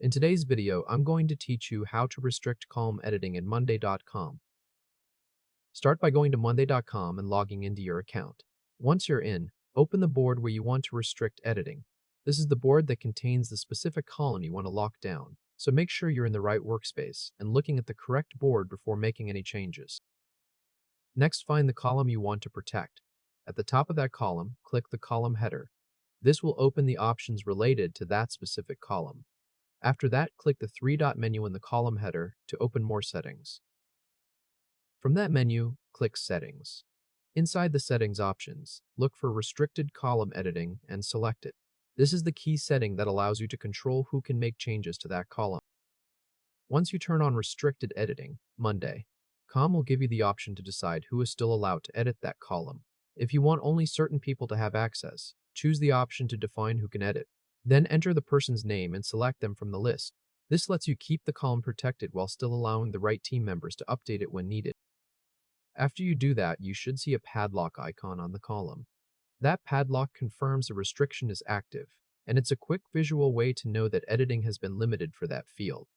In today's video, I'm going to teach you how to restrict column editing in monday.com. Start by going to monday.com and logging into your account. Once you're in, open the board where you want to restrict editing. This is the board that contains the specific column you want to lock down, so make sure you're in the right workspace and looking at the correct board before making any changes. Next, find the column you want to protect. At the top of that column, click the column header. This will open the options related to that specific column. After that, click the three-dot menu in the column header to open more settings. From that menu, click Settings. Inside the Settings options, look for Restricted Column Editing and select it. This is the key setting that allows you to control who can make changes to that column. Once you turn on Restricted Editing, monday.com will give you the option to decide who is still allowed to edit that column. If you want only certain people to have access, choose the option to define who can edit. Then enter the person's name and select them from the list. This lets you keep the column protected while still allowing the right team members to update it when needed. After you do that, you should see a padlock icon on the column. That padlock confirms the restriction is active, and it's a quick visual way to know that editing has been limited for that field.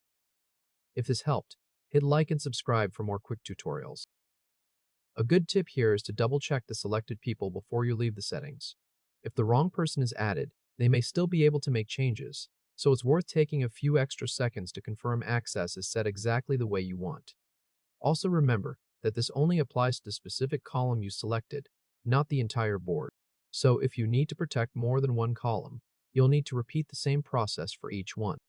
If this helped, hit like and subscribe for more quick tutorials. A good tip here is to double-check the selected people before you leave the settings. If the wrong person is added, they may still be able to make changes, so it's worth taking a few extra seconds to confirm access is set exactly the way you want. Also remember that this only applies to the specific column you selected, not the entire board. So if you need to protect more than one column, you'll need to repeat the same process for each one.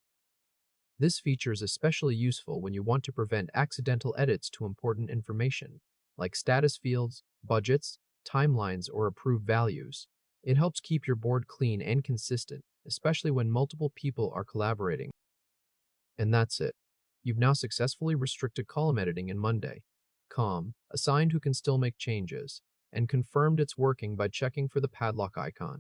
This feature is especially useful when you want to prevent accidental edits to important information, like status fields, budgets, timelines, or approved values. It helps keep your board clean and consistent, especially when multiple people are collaborating. And that's it. You've now successfully restricted column editing in monday.com, assigned who can still make changes, and confirmed it's working by checking for the padlock icon.